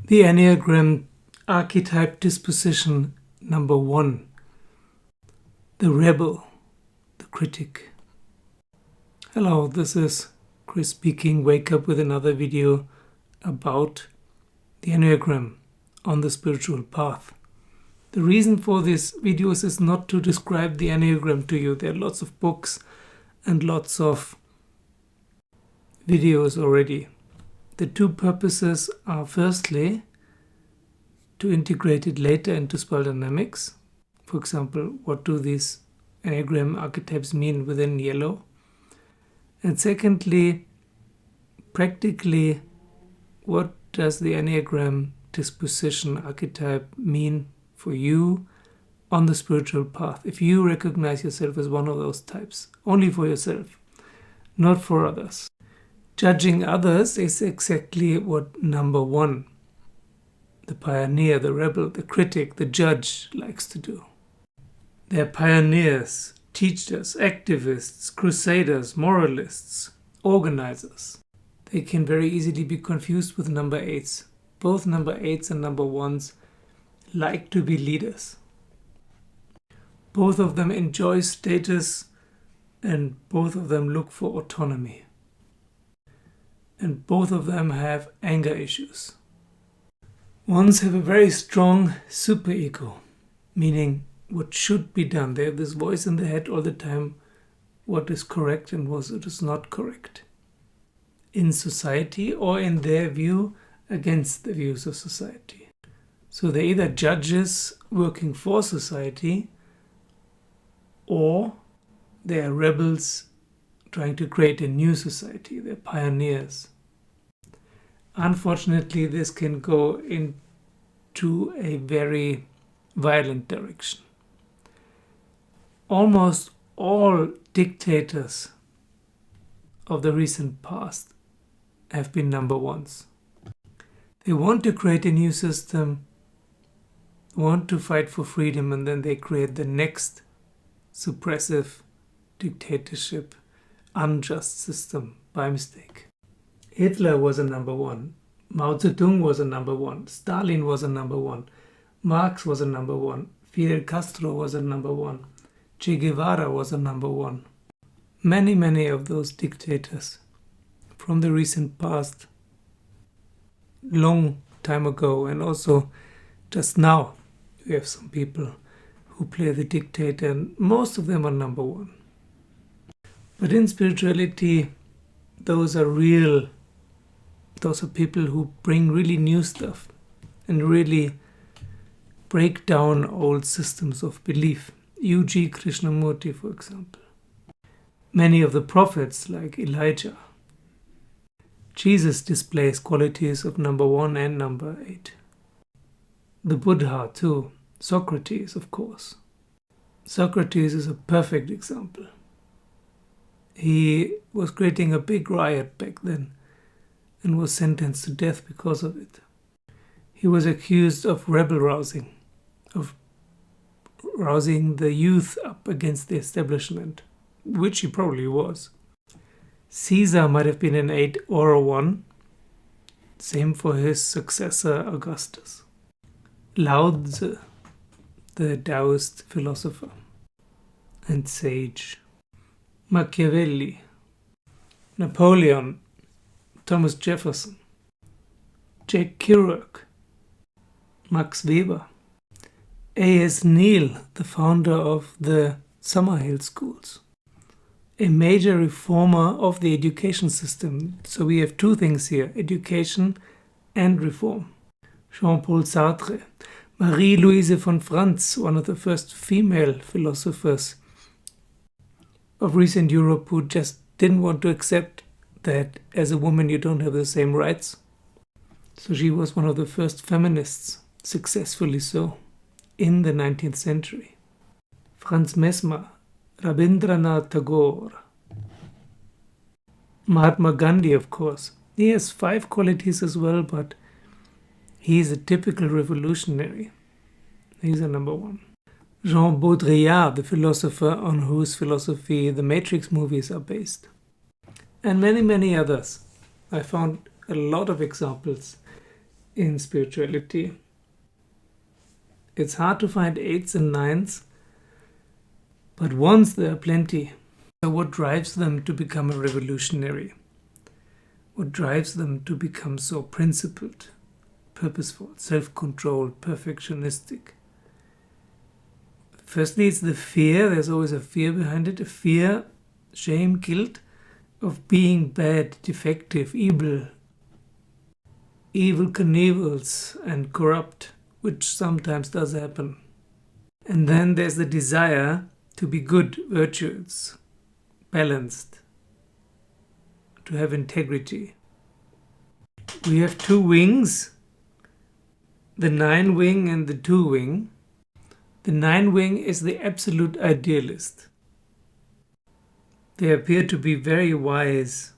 The Enneagram Archetype Disposition number 1. The Rebel, the Critic. Hello, this is Chris speaking. Wake up with another video about the Enneagram on the spiritual path. The reason for these videos is not to describe the Enneagram to you. There are lots of books and lots of videos already. The two purposes are firstly to integrate it later into spell dynamics. For example, what do these Enneagram archetypes mean within yellow? And secondly, practically, what does the Enneagram disposition archetype mean for you on the spiritual path? If you recognize yourself as one of those types, only for yourself, not for others. Judging others is exactly what number 1, the pioneer, the rebel, the critic, the judge likes to do. They're pioneers, teachers, activists, crusaders, moralists, organizers. They can very easily be confused with number 8s. Both number 8s and number 1s like to be leaders. Both of them enjoy status and both of them look for autonomy. And both of them have anger issues. Ones have a very strong superego, meaning what should be done. They have this voice in their head all the time, what is correct and what is not correct. In society or in their view against the views of society. So they're either judges working for society or they are rebels trying to create a new society. They're pioneers. Unfortunately, this can go into a very violent direction. Almost all dictators of the recent past have been number 1s. They want to create a new system, want to fight for freedom, and then they create the next suppressive dictatorship, unjust system by mistake. Hitler was a number 1. Mao Zedong was a number 1. Stalin was a number 1. Marx was a number 1. Fidel Castro was a number 1. Che Guevara was a number 1. Many of those dictators from the recent past, long time ago, and also just now, we have some people who play the dictator, and most of them are number 1. But in spirituality, those are people who bring really new stuff and really break down old systems of belief. U.G. Krishnamurti, for example. Many of the prophets, like Elijah. Jesus displays qualities of number 1 and number 8. The Buddha, too. Socrates, of course. Socrates is a perfect example. He was creating a big riot back then and was sentenced to death because of it. He was accused of rebel rousing, of rousing the youth up against the establishment, which he probably was. Caesar might have been an 8 or a 1. Same for his successor, Augustus. Lao Tzu, the Taoist philosopher and sage. Machiavelli, Napoleon, Thomas Jefferson, Jack Kerouac, Max Weber, A.S. Neil, the founder of the Summerhill schools, a major reformer of the education system. So we have two things here, education and reform. Jean-Paul Sartre, Marie-Louise von Franz, one of the first female philosophers of recent Europe who just didn't want to accept that as a woman you don't have the same rights. So she was one of the first feminists, successfully so, in the 19th century. Franz Mesmer, Rabindranath Tagore, Mahatma Gandhi, of course. He has 5 qualities as well, but he is a typical revolutionary. He's a number 1. Jean Baudrillard, the philosopher on whose philosophy the Matrix movies are based. And many others. I found a lot of examples in spirituality. It's hard to find 8s and 9s, but 1s there are plenty. So what drives them to become a revolutionary? What drives them to become so principled, purposeful, self-controlled, perfectionistic? Firstly, it's the fear. There's always a fear behind it. A fear, shame, guilt of being bad, defective, evil Knievels and corrupt, which sometimes does happen. And then there's the desire to be good, virtuous, balanced, to have integrity. We have 2 wings, the 9 wing and the 2 wing. The 9 wing is the absolute idealist. They appear to be very wise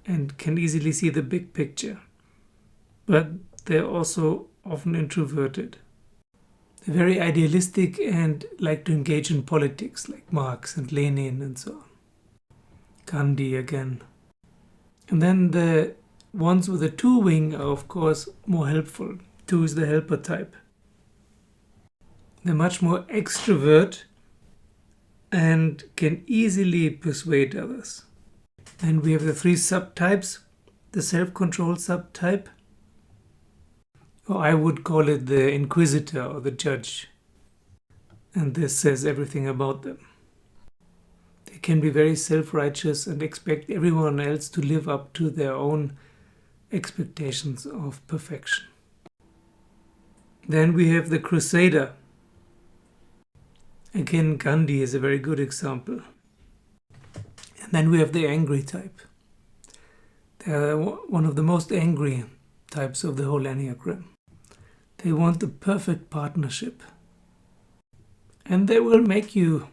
and can easily see the big picture, but they're also often introverted. They're very idealistic and like to engage in politics, like Marx and Lenin and so on. Gandhi again. And then the ones with the 2 wing are of course more helpful. 2 is the helper type. They're much more extrovert and can easily persuade others. Then we have the 3 subtypes, the self-control subtype, or I would call it the inquisitor or the judge. And this says everything about them. They can be very self-righteous and expect everyone else to live up to their own expectations of perfection. Then we have the Crusader. Again, Gandhi is a very good example. And then we have the angry type. They are one of the most angry types of the whole Enneagram. They want the perfect partnership. And they will make you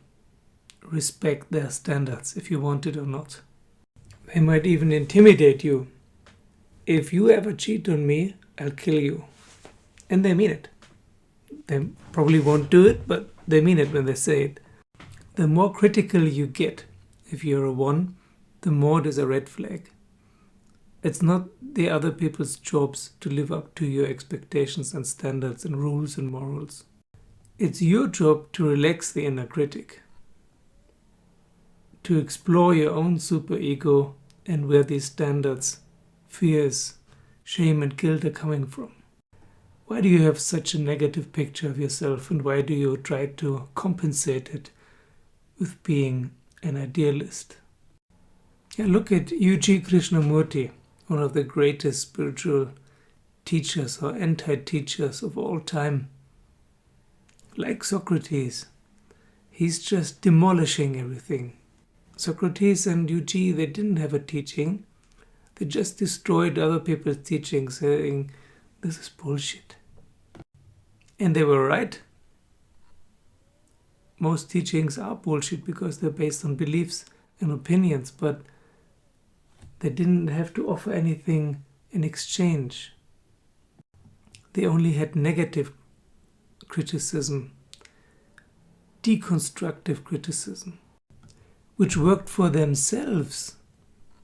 respect their standards if you want it or not. They might even intimidate you. If you ever cheat on me, I'll kill you. And they mean it. They probably won't do it, but they mean it when they say it. The more critical you get, if you're a 1, the more there's a red flag. It's not the other people's jobs to live up to your expectations and standards and rules and morals. It's your job to relax the inner critic, to explore your own superego and where these standards, fears, shame and guilt are coming from. Why do you have such a negative picture of yourself, and why do you try to compensate it with being an idealist? Yeah, look at U.G. Krishnamurti, one of the greatest spiritual teachers or anti-teachers of all time. Like Socrates, he's just demolishing everything. Socrates and U.G., they didn't have a teaching. They just destroyed other people's teachings, saying, this is bullshit. And they were right. Most teachings are bullshit because they're based on beliefs and opinions, but they didn't have to offer anything in exchange. They only had negative criticism, deconstructive criticism, which worked for themselves,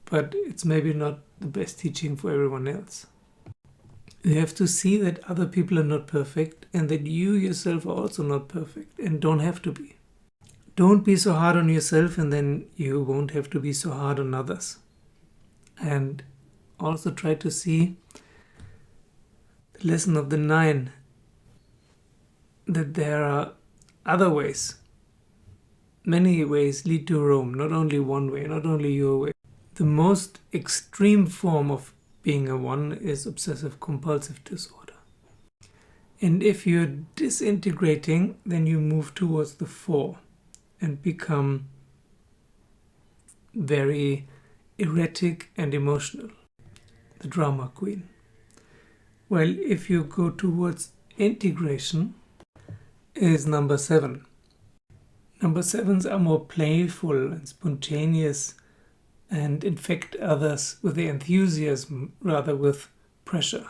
but it's maybe not the best teaching for everyone else. You have to see that other people are not perfect and that you yourself are also not perfect and don't have to be. Don't be so hard on yourself, and then you won't have to be so hard on others. And also try to see the lesson of the 9, that there are other ways. Many ways lead to Rome, not only one way, not only your way. The most extreme form of being a 1 is obsessive compulsive disorder. And if you're disintegrating, then you move towards the 4 and become very erratic and emotional, the drama queen. Well, if you go towards integration, is number 7. Number 7s are more playful and spontaneous and infect others with their enthusiasm rather with pressure.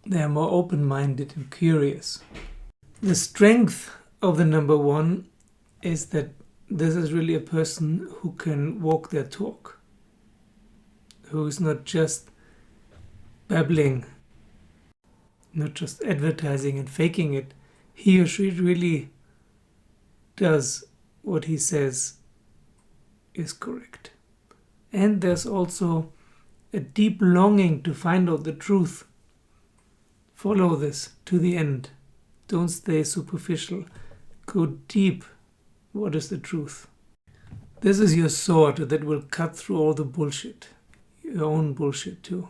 They are more open-minded and curious. The strength of the number 1 is that this is really a person who can walk their talk, who is not just babbling, not just advertising and faking it. He or she really does what he says is correct. And there's also a deep longing to find out the truth. Follow this to the end. Don't stay superficial. Go deep. What is the truth? This is your sword that will cut through all the bullshit. Your own bullshit too.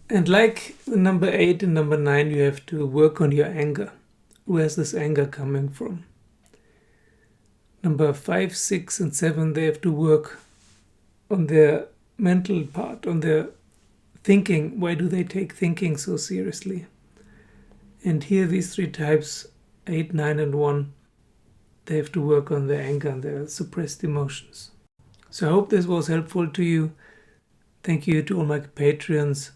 And like number 8 and number 9, you have to work on your anger. Where's this anger coming from? Number 5, 6, and 7, they have to work on their mental part, on their thinking. Why do they take thinking so seriously? And here these 3 types, 8, 9, and 1, they have to work on their anger and their suppressed emotions. So I hope this was helpful to you. Thank you to all my Patreons.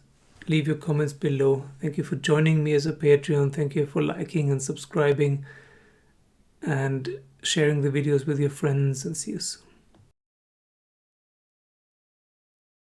Leave your comments below. Thank you for joining me as a Patreon. Thank you for liking and subscribing and sharing the videos with your friends, and see you soon.